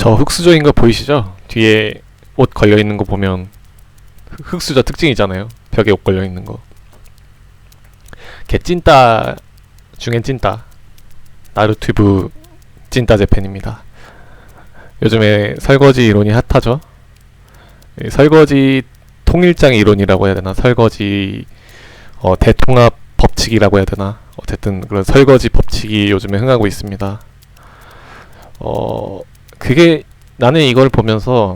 저 흑수저인 거 보이시죠? 뒤에 옷 걸려있는 거 보면 흑수저 특징이잖아요. 벽에 옷 걸려있는 거. 개 찐따 중엔 찐따, 나루튜브 찐따 재팬입니다. 요즘에 설거지 이론이 핫하죠. 설거지 통일장 이론이라고 해야 되나, 설거지 대통합 법칙이라고 해야 되나, 어쨌든 그런 설거지 법칙이 요즘에 흥하고 있습니다. 그게, 나는 이걸 보면서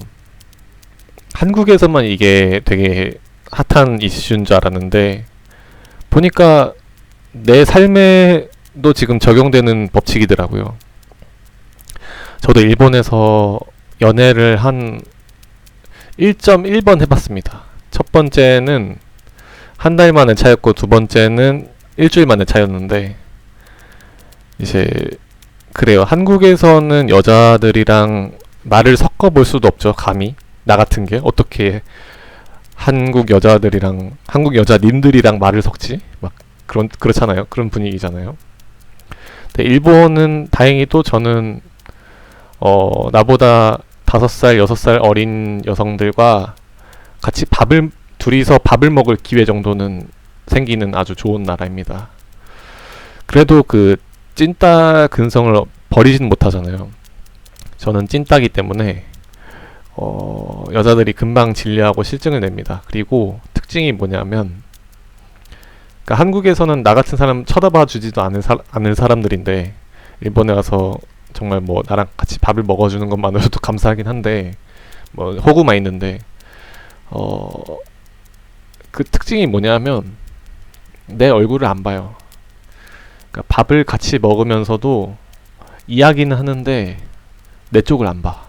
한국에서만 이게 되게 핫한 이슈인 줄 알았는데, 보니까 내 삶에도 지금 적용되는 법칙이더라고요. 저도 일본에서 연애를 한 1.1번 해봤습니다. 첫 번째는 한 달 만에 차였고, 두 번째는 일주일 만에 차였는데, 이제 그래요. 한국에서는 여자들이랑 말을 섞어볼 수도 없죠. 감히 나 같은 게 어떻게 한국 여자들이랑, 한국 여자님들이랑 말을 섞지? 막 그렇잖아요. 그런 분위기잖아요. 근데 일본은 다행히도 저는 나보다 5살, 6살 어린 여성들과 같이 둘이서 밥을 먹을 기회 정도는 생기는 아주 좋은 나라입니다. 그래도 그 찐따 근성을 버리진 못하잖아요. 저는 찐따기 때문에 여자들이 금방 진리하고 실증을 냅니다. 그리고 특징이 뭐냐면, 그러니까 한국에서는 나 같은 사람 쳐다봐 주지도 않을 사람들인데, 일본에 와서 정말 뭐 나랑 같이 밥을 먹어주는 것만으로도 감사하긴 한데, 뭐 호구만 있는데, 그 특징이 뭐냐면 내 얼굴을 안 봐요. 그러니까 밥을 같이 먹으면서도 이야기는 하는데 내 쪽을 안 봐.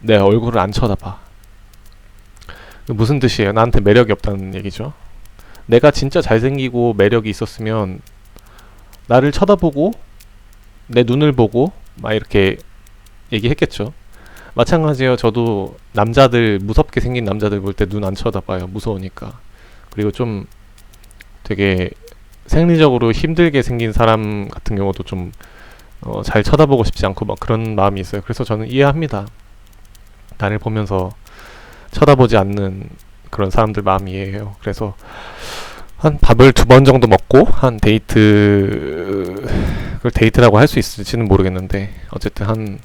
내 얼굴을 안 쳐다봐. 무슨 뜻이에요? 나한테 매력이 없다는 얘기죠. 내가 진짜 잘생기고 매력이 있었으면 나를 쳐다보고 내 눈을 보고 막 이렇게 얘기했겠죠. 마찬가지예요. 저도 남자들, 무섭게 생긴 남자들 볼 때 눈 안 쳐다봐요. 무서우니까. 그리고 좀 되게 생리적으로 힘들게 생긴 사람 같은 경우도 좀 잘 쳐다보고 싶지 않고 막 그런 마음이 있어요. 그래서 저는 이해합니다. 나를 보면서 쳐다보지 않는 그런 사람들 마음이 이해해요. 그래서 한 밥을 2번 정도 먹고, 한 그걸 데이트라고 할 수 있을지는 모르겠는데, 어쨌든 한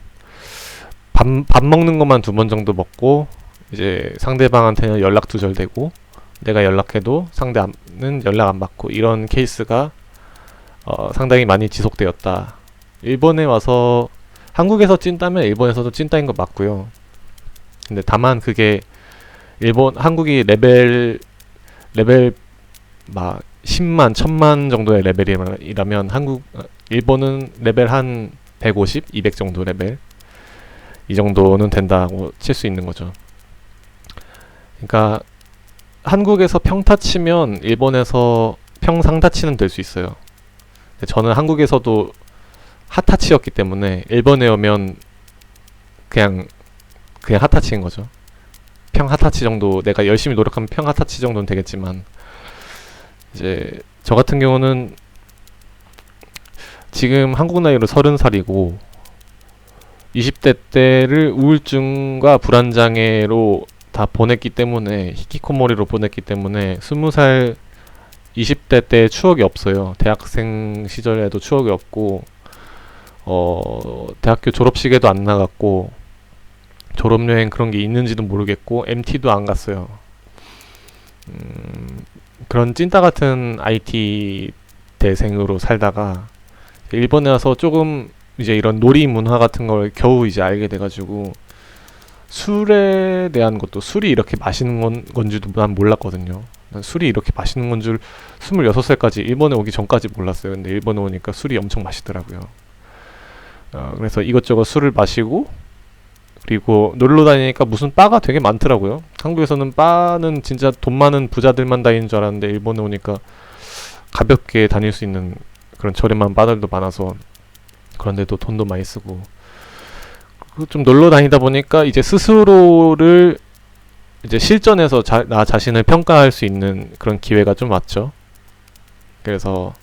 밥 먹는 것만 2번 정도 먹고, 이제 상대방한테는 연락 두절되고, 내가 연락해도 상대는 연락 안 받고, 이런 케이스가 상당히 많이 지속되었다. 일본에 와서, 한국에서 찐따면 일본에서도 찐따인 거 맞고요. 근데 다만 그게 한국이 레벨 막 10만, 1000만 정도의 레벨이라면 일본은 레벨 한 150, 200 정도 레벨, 이 정도는 된다고 칠 수 있는 거죠. 그러니까 한국에서 평타 치면 일본에서 평상타 치는 될 수 있어요. 저는 한국에서도 핫타치였기 때문에 일본에 오면 그냥 핫타치인 거죠. 평 핫타치 정도, 내가 열심히 노력하면 평 핫타치 정도는 되겠지만, 이제 저 같은 경우는 지금 한국 나이로 30살이고 20대 때를 우울증과 불안장애로 다 보냈기 때문에, 히키코모리로 보냈기 때문에 20살 20대 때 추억이 없어요. 대학생 시절에도 추억이 없고, 대학교 졸업식에도 안 나갔고, 졸업여행 그런 게 있는지도 모르겠고, MT도 안 갔어요. 그런 찐따 같은 IT 대생으로 살다가 일본에 와서 조금 이제 이런 놀이 문화 같은 걸 겨우 이제 알게 돼가지고, 술에 대한 것도, 술이 이렇게 맛있는 건지도 난 몰랐거든요. 난 술이 이렇게 맛있는 건 줄 26살까지, 일본에 오기 전까지 몰랐어요. 근데 일본에 오니까 술이 엄청 맛있더라고요. 그래서 이것저것 술을 마시고, 그리고 놀러 다니니까 무슨 바가 되게 많더라고요. 한국에서는 바는 진짜 돈 많은 부자들만 다니는 줄 알았는데, 일본에 오니까 가볍게 다닐 수 있는 그런 저렴한 바들도 많아서, 그런데도 돈도 많이 쓰고, 좀 놀러 다니다 보니까 이제 스스로를 이제 실전에서 나 자신을 평가할 수 있는 그런 기회가 좀 왔죠. 그래서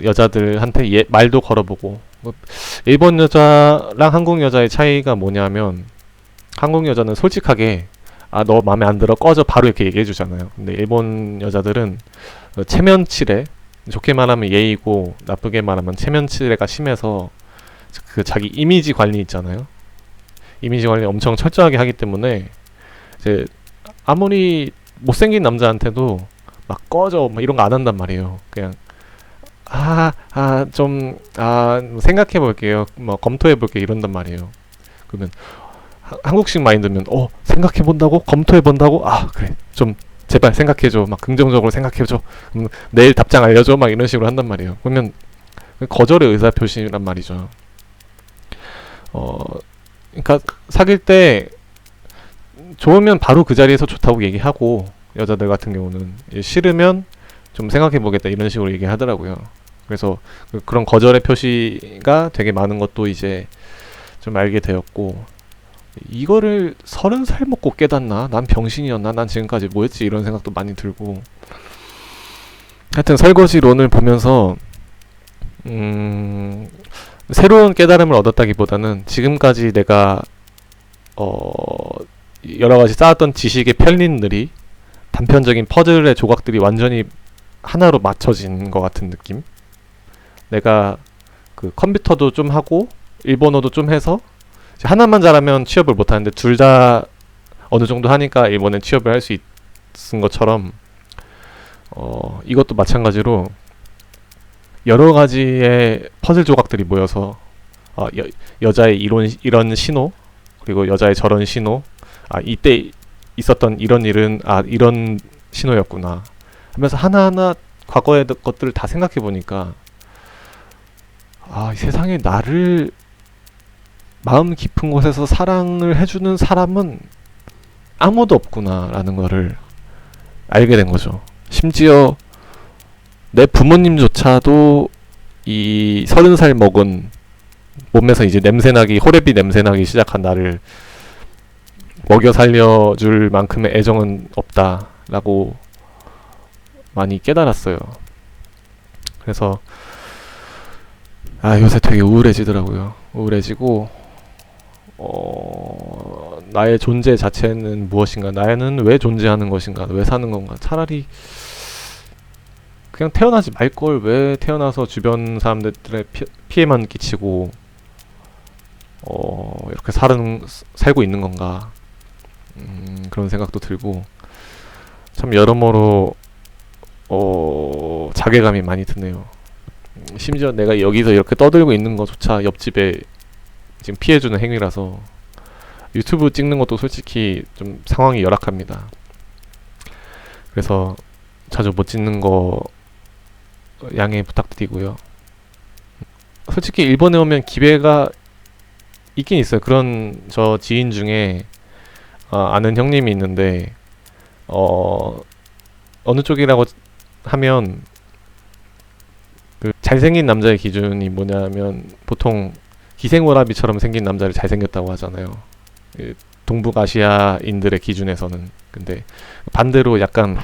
여자들한테 말도 걸어보고, 뭐 일본 여자랑 한국 여자의 차이가 뭐냐면 한국 여자는 솔직하게 아 너 마음에 안 들어 꺼져 바로 이렇게 얘기해 주잖아요. 근데 일본 여자들은 체면치레, 좋게 말하면 예의고 나쁘게 말하면 체면치레가 심해서 그 자기 이미지 관리 있잖아요. 이미지 관리 엄청 철저하게 하기 때문에 이제 아무리 못생긴 남자한테도 막 꺼져 막 이런 거 안 한단 말이에요. 그냥 생각해 볼게요. 뭐 검토해 볼게 이런단 말이에요. 그러면 한국식 마인드면 생각해 본다고? 검토해 본다고? 아, 그래. 좀 제발 생각해 줘. 막 긍정적으로 생각해 줘. 내일 답장 알려 줘. 막 이런 식으로 한단 말이에요. 그러면 거절의 의사 표시란 말이죠. 그러니까 사귈 때 좋으면 바로 그 자리에서 좋다고 얘기하고 여자들 같은 경우는 싫으면 좀 생각해 보겠다 이런 식으로 얘기하더라고요. 그래서 그런 거절의 표시가 되게 많은 것도 이제 좀 알게 되었고 이거를 30살 먹고 깨닫나? 난 병신이었나? 난 지금까지 뭐였지? 이런 생각도 많이 들고 하여튼 설거지론을 보면서 새로운 깨달음을 얻었다기보다는 지금까지 내가 여러가지 쌓았던 지식의 편린들이 단편적인 퍼즐의 조각들이 완전히 하나로 맞춰진 것 같은 느낌. 내가 그 컴퓨터도 좀 하고 일본어도 좀 해서 하나만 잘하면 취업을 못하는데 둘 다 어느 정도 하니까 일본에 취업을 할 수 있은 것처럼 이것도 마찬가지로 여러 가지의 퍼즐 조각들이 모여서 여자의 이런 신호 그리고 여자의 저런 신호 이때 있었던 이런 일은 이런 신호였구나 하면서 하나하나 과거의 것들을 다 생각해 보니까 이 세상에 나를 마음 깊은 곳에서 사랑을 해주는 사람은 아무도 없구나라는 거를 알게 된 거죠. 심지어 내 부모님조차도 이 30살 먹은 몸에서 이제 냄새나기 호레비 냄새나기 시작한 나를 먹여 살려줄 만큼의 애정은 없다라고 많이 깨달았어요. 그래서 요새 되게 우울해지더라고요. 우울해지고 나의 존재 자체는 무엇인가? 나는 왜 존재하는 것인가? 왜 사는 건가? 차라리 그냥 태어나지 말걸 왜 태어나서 주변 사람들의 피해만 끼치고 이렇게 살고 있는 건가? 그런 생각도 들고 참 여러모로 자괴감이 많이 드네요. 심지어 내가 여기서 이렇게 떠들고 있는 것조차 옆집에 지금 피해주는 행위라서 유튜브 찍는 것도 솔직히 좀 상황이 열악합니다. 그래서 자주 못 찍는 거 양해 부탁드리고요. 솔직히 일본에 오면 기회가 있긴 있어요. 그런 저 지인 중에 아는 형님이 있는데 어느 쪽이라고 하면 그 잘생긴 남자의 기준이 뭐냐면 보통 기생오라비처럼 생긴 남자를 잘생겼다고 하잖아요. 그 동북아시아인들의 기준에서는. 근데 반대로 약간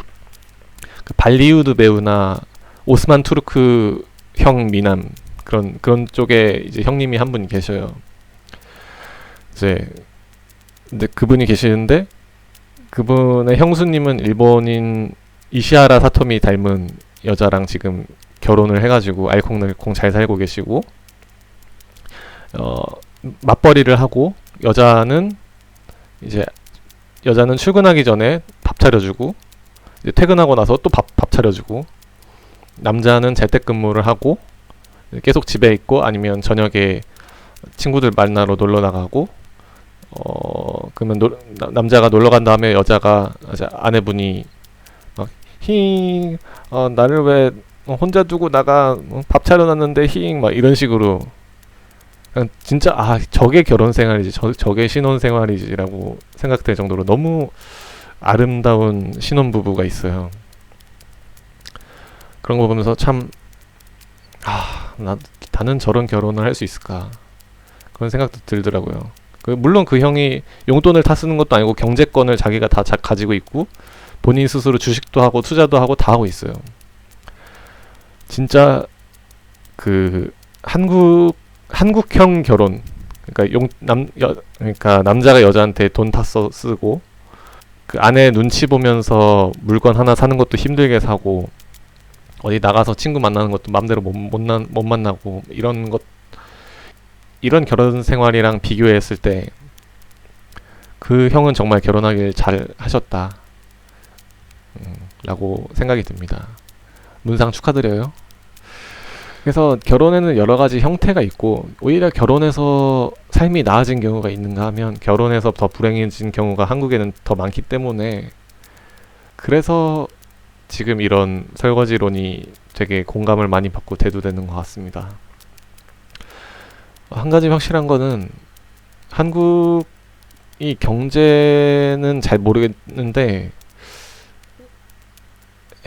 그 발리우드 배우나 오스만 투르크 형 미남 그런 쪽에 이제 형님이 한 분 계셔요. 이제 근데 그분이 계시는데 그분의 형수님은 일본인 이시하라 사토미 닮은 여자랑 지금 결혼을 해가지고 알콩달콩 잘 살고 계시고 맞벌이를 하고 여자는 출근하기 전에 밥 차려주고 이제 퇴근하고 나서 또 밥 차려주고 남자는 재택근무를 하고 계속 집에 있고 아니면 저녁에 친구들 만나러 놀러 나가고 그러면 남자가 놀러 간 다음에 여자가 아내분이 막 나를 왜 혼자 두고 나가 밥 차려놨는데 막 이런 식으로 진짜 저게 결혼 생활이지 저게 신혼 생활이지라고 생각될 정도로 너무 아름다운 신혼부부가 있어요. 그런 거 보면서 참 나는 저런 결혼을 할 수 있을까 그런 생각도 들더라고요. 물론 그 형이 용돈을 다 쓰는 것도 아니고 경제권을 자기가 다 가지고 있고 본인 스스로 주식도 하고 투자도 하고 다 하고 있어요. 진짜 그 한국 한국형 결혼. 그러니까 남자가 여자한테 돈 다 쓰고 그 아내 눈치 보면서 물건 하나 사는 것도 힘들게 사고 어디 나가서 친구 만나는 것도 맘대로 못 만나고 이런 결혼 생활이랑 비교했을 때 그 형은 정말 결혼하길 잘 하셨다 라고 생각이 듭니다. 문상 축하드려요. 그래서 결혼에는 여러 가지 형태가 있고 오히려 결혼해서 삶이 나아진 경우가 있는가 하면 결혼해서 더 불행해진 경우가 한국에는 더 많기 때문에 그래서 지금 이런 설거지론이 되게 공감을 많이 받고 대두되는 것 같습니다. 한 가지 확실한 거는 한국이 경제는 잘 모르겠는데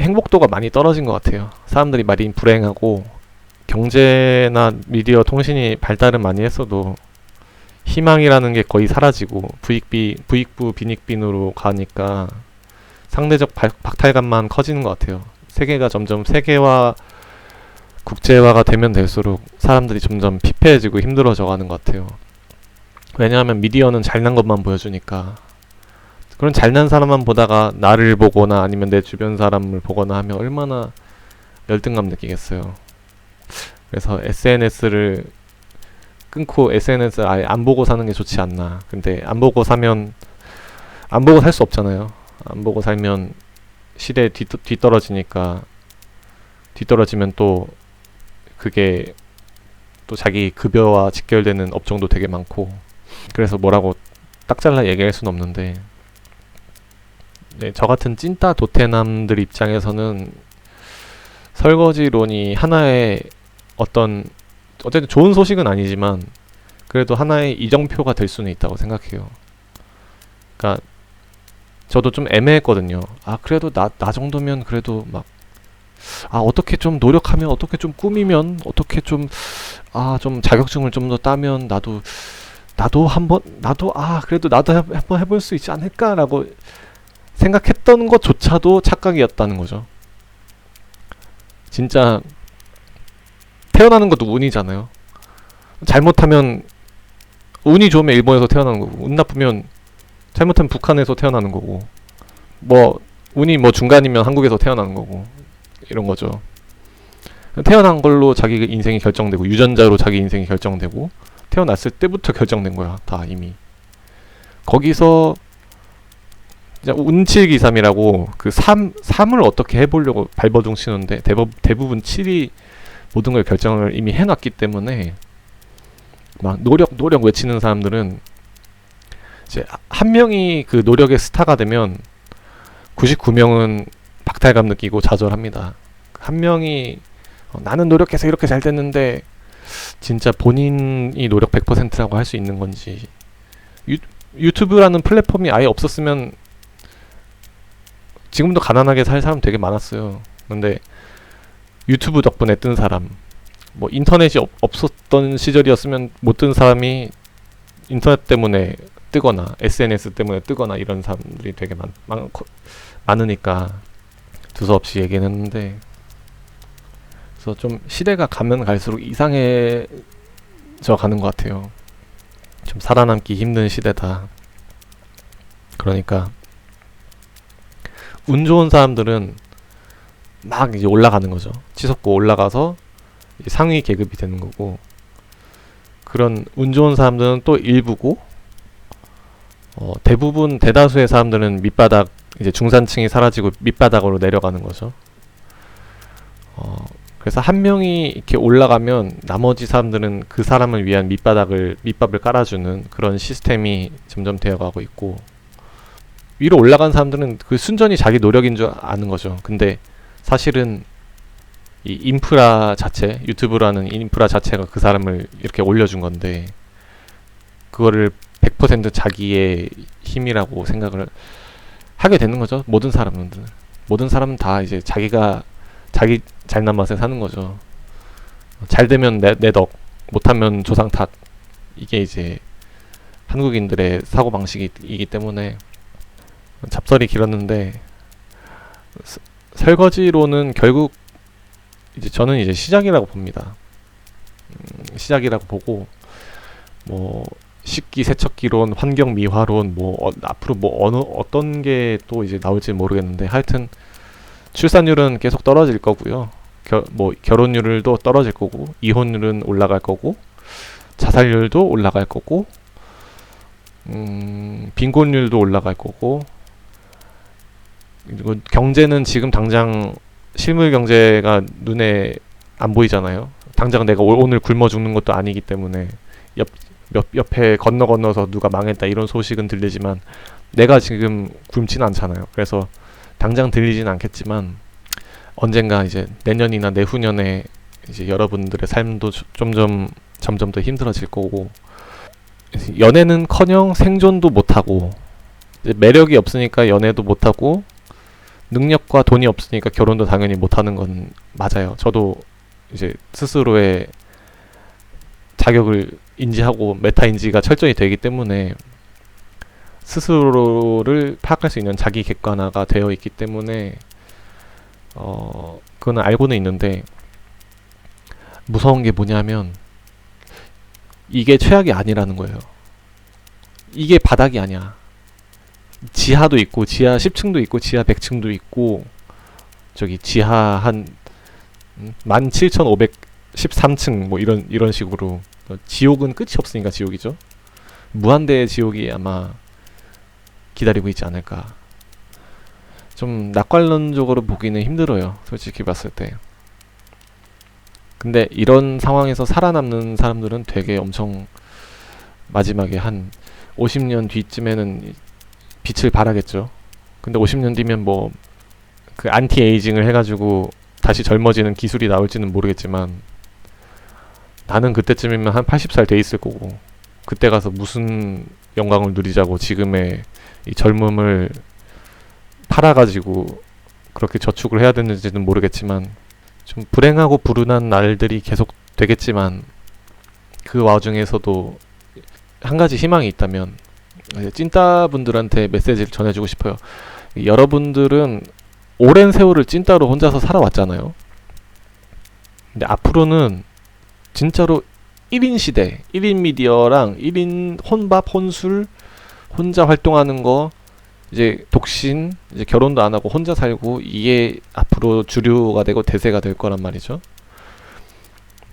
행복도가 많이 떨어진 것 같아요. 사람들이 많이 불행하고 경제나 미디어 통신이 발달은 많이 했어도 희망이라는 게 거의 사라지고 부익부 빈익빈으로 가니까 상대적 박탈감만 커지는 것 같아요. 세계가 점점 세계화 국제화가 되면 될수록 사람들이 점점 피폐해지고 힘들어져 가는 것 같아요. 왜냐하면 미디어는 잘난 것만 보여주니까 그런 잘난 사람만 보다가 나를 보거나 아니면 내 주변 사람을 보거나 하면 얼마나 열등감 느끼겠어요. 그래서 SNS를 끊고 SNS를 아예 안 보고 사는 게 좋지 않나. 근데 안 보고 살 수 없잖아요. 안 보고 살면 시대에 뒤떨어지니까 뒤떨어지면 또 그게 또 자기 급여와 직결되는 업종도 되게 많고 그래서 뭐라고 딱 잘라 얘기할 수는 없는데 네, 저 같은 찐따 도태남들 입장에서는 설거지론이 하나의 어쨌든 좋은 소식은 아니지만 그래도 하나의 이정표가 될 수는 있다고 생각해요. 그러니까 저도 좀 애매했거든요. 그래도 나 정도면 그래도 막 어떻게 좀 노력하면 어떻게 좀 꾸미면 어떻게 좀 자격증을 좀 더 따면 나도 그래도 나도 한번 해볼 수 있지 않을까라고 생각했던 것조차도 착각이었다는 거죠. 진짜 태어나는 것도 운이잖아요. 잘못하면 운이 좋으면 일본에서 태어나는 거고 운 나쁘면 잘못하면 북한에서 태어나는 거고 운이 중간이면 한국에서 태어나는 거고 이런 거죠. 태어난 걸로 자기 인생이 결정되고 유전자로 자기 인생이 결정되고 태어났을 때부터 결정된 거야. 다 이미. 거기서 운칠기삼이라고 그 3을 어떻게 해보려고 발버둥 치는데 대부분 7이 모든 걸 결정을 이미 해놨기 때문에 막 노력 외치는 사람들은 이제 한 명이 그 노력의 스타가 되면 99명은 박탈감 느끼고 좌절합니다. 한 명이 나는 노력해서 이렇게 잘 됐는데 진짜 본인이 노력 100%라고 할 수 있는 건지 유튜브라는 플랫폼이 아예 없었으면 지금도 가난하게 살 사람 되게 많았어요. 근데 유튜브 덕분에 뜬 사람 인터넷이 없었던 시절이었으면 못 뜬 사람이 인터넷 때문에 뜨거나 SNS 때문에 뜨거나 이런 사람들이 되게 많으니까 두서없이 얘기는 했는데 그래서 좀 시대가 가면 갈수록 이상해져 가는 것 같아요. 좀 살아남기 힘든 시대다. 그러니까 운 좋은 사람들은 막 이제 올라가는 거죠. 치솟고 올라가서 상위 계급이 되는 거고 그런 운 좋은 사람들은 또 일부고 대부분 대다수의 사람들은 밑바닥 이제 중산층이 사라지고 밑바닥으로 내려가는 거죠. 그래서 한 명이 이렇게 올라가면 나머지 사람들은 그 사람을 위한 밑밥을 깔아주는 그런 시스템이 점점 되어가고 있고 위로 올라간 사람들은 그 순전히 자기 노력인 줄 아는 거죠. 근데 사실은 이 인프라 자체, 유튜브라는 인프라 자체가 그 사람을 이렇게 올려준 건데 그거를 100% 자기의 힘이라고 생각을 하게 되는 거죠. 모든 사람은 다 이제 자기 잘난 맛에 사는 거죠. 잘 되면 내 덕, 못하면 조상 탓. 이게 이제 한국인들의 사고방식이기 때문에 잡설이 길었는데 설거지로는 결국 저는 이제 시작이라고 봅니다. 시작이라고 보고, 뭐 식기 세척기론, 환경 미화론, 앞으로 어떤 게 또 이제 나올지 모르겠는데, 하여튼 출산율은 계속 떨어질 거고요. 결혼율도 떨어질 거고, 이혼율은 올라갈 거고, 자살률도 올라갈 거고, 빈곤율도 올라갈 거고, 그리고 경제는 지금 당장 실물 경제가 눈에 안 보이잖아요. 당장 내가 오늘 굶어 죽는 것도 아니기 때문에 옆에 건너서 누가 망했다 이런 소식은 들리지만 내가 지금 굶지는 않잖아요. 그래서 당장 들리진 않겠지만 언젠가 이제 내년이나 내후년에 이제 여러분들의 삶도 점점 더 힘들어질 거고, 연애는커녕 생존도 못하고, 이제 매력이 없으니까 연애도 못하고, 능력과 돈이 없으니까 결혼도 당연히 못하는 건 맞아요. 저도 이제 스스로의 자격을 인지하고 메타 인지가 철저히 되기 때문에, 스스로를 파악할 수 있는 자기 객관화가 되어 있기 때문에 그건 알고는 있는데, 무서운 게 뭐냐면 이게 최악이 아니라는 거예요. 이게 바닥이 아니야. 지하도 있고, 지하 10층도 있고, 지하 100층도 있고, 저기 지하 한 17,513층 뭐 이런 식으로. 지옥은 끝이 없으니까 지옥이죠. 무한대의 지옥이 아마 기다리고 있지 않을까. 좀 낙관론적으로 보기는 힘들어요, 솔직히 봤을 때. 근데 이런 상황에서 살아남는 사람들은 되게 엄청 마지막에 한 50년 뒤쯤에는 빛을 발하겠죠. 근데 50년 뒤면 뭐 그 안티에이징을 해가지고 다시 젊어지는 기술이 나올지는 모르겠지만, 나는 그때쯤이면 한 80살 돼 있을 거고, 그때 가서 무슨 영광을 누리자고 지금의 이 젊음을 팔아가지고 그렇게 저축을 해야 되는지는 모르겠지만, 좀 불행하고 불운한 날들이 계속 되겠지만, 그 와중에서도 한 가지 희망이 있다면 찐따분들한테 메시지를 전해주고 싶어요. 여러분들은 오랜 세월을 찐따로 혼자서 살아왔잖아요. 근데 앞으로는 진짜로 1인 시대, 1인 미디어랑 1인 혼밥, 혼술, 혼자 활동하는 거, 이제 독신, 이제 결혼도 안 하고 혼자 살고, 이게 앞으로 주류가 되고 대세가 될 거란 말이죠.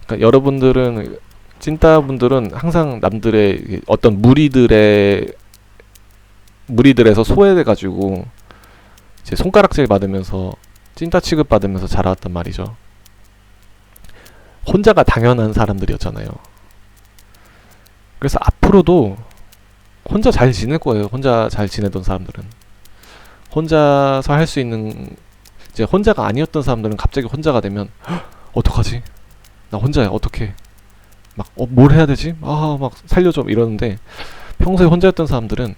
그러니까 여러분들은, 찐따분들은 항상 남들의 어떤 무리들에서 소외돼가지고 이제 손가락질 받으면서 찐따 취급 받으면서 자라왔단 말이죠. 혼자가 당연한 사람들이었잖아요. 그래서 앞으로도 혼자 잘 지낼 거예요. 혼자 잘 지내던 사람들은. 혼자서 할 수 있는, 이제 혼자가 아니었던 사람들은 갑자기 혼자가 되면 어떡하지? 나 혼자야. 어떡해? 막 뭘 해야 되지? 막 살려줘 이러는데, 평소에 혼자였던 사람들은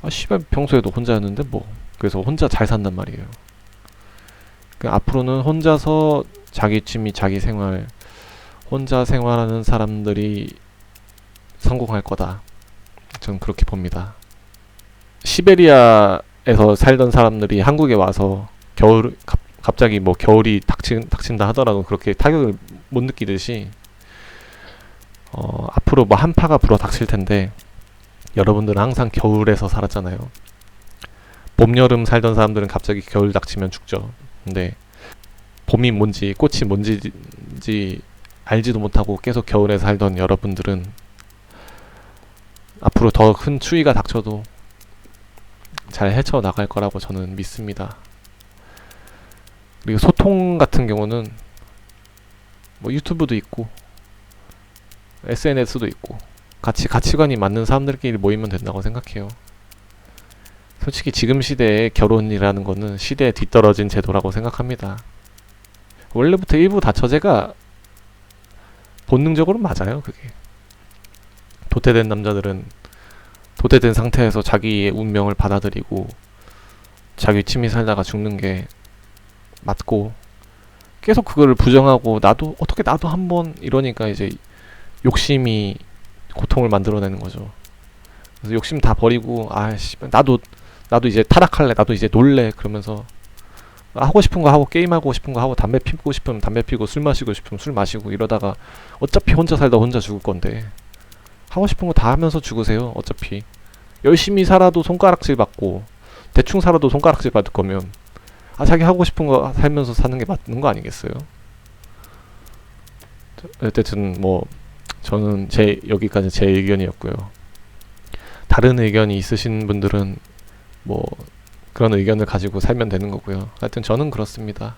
씨발 평소에도 혼자였는데 뭐, 그래서 혼자 잘 산단 말이에요. 그러니까 앞으로는 혼자서 자기 취미, 자기 생활, 혼자 생활하는 사람들이 성공할 거다. 저는 그렇게 봅니다. 시베리아에서 살던 사람들이 한국에 와서 갑자기 뭐 겨울이 닥친다 하더라도 그렇게 타격을 못 느끼듯이, 앞으로 뭐 한파가 불어 닥칠 텐데, 여러분들은 항상 겨울에서 살았잖아요. 봄, 여름 살던 사람들은 갑자기 겨울 닥치면 죽죠. 근데 봄이 뭔지 꽃이 뭔지 알지도 못하고 계속 겨울에 살던 여러분들은 앞으로 더 큰 추위가 닥쳐도 잘 헤쳐나갈 거라고 저는 믿습니다. 그리고 소통 같은 경우는 뭐 유튜브도 있고 SNS도 있고, 가치관이 맞는 사람들끼리 모이면 된다고 생각해요. 솔직히 지금 시대에 결혼이라는 거는 시대에 뒤떨어진 제도라고 생각합니다. 원래부터 일부 다처제가 본능적으로 맞아요. 그게 도태된 남자들은 도태된 상태에서 자기의 운명을 받아들이고 자기 취미 살다가 죽는 게 맞고, 계속 그거를 부정하고 나도 한번 이러니까 이제 욕심이 고통을 만들어내는 거죠. 그래서 욕심 다 버리고 나도 이제 타락할래, 나도 이제 놀래, 그러면서 하고 싶은 거 하고, 게임하고 싶은 거 하고, 담배 피우고 싶으면 담배 피우고, 술 마시고 싶으면 술 마시고, 이러다가 어차피 혼자 살다 혼자 죽을 건데 하고 싶은 거 다 하면서 죽으세요. 어차피 열심히 살아도 손가락질 받고, 대충 살아도 손가락질 받을 거면 자기 하고 싶은 거 살면서 사는 게 맞는 거 아니겠어요? 어쨌든 뭐 저는 여기까지 제 의견이었고요. 다른 의견이 있으신 분들은 뭐 그런 의견을 가지고 살면 되는 거고요. 하여튼 저는 그렇습니다.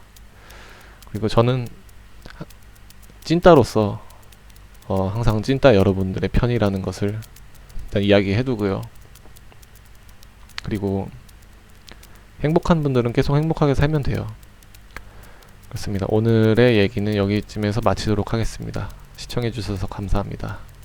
그리고 저는 찐따로서 항상 찐따 여러분들의 편이라는 것을 일단 이야기해두고요. 그리고 행복한 분들은 계속 행복하게 살면 돼요. 그렇습니다. 오늘의 얘기는 여기쯤에서 마치도록 하겠습니다. 시청해주셔서 감사합니다.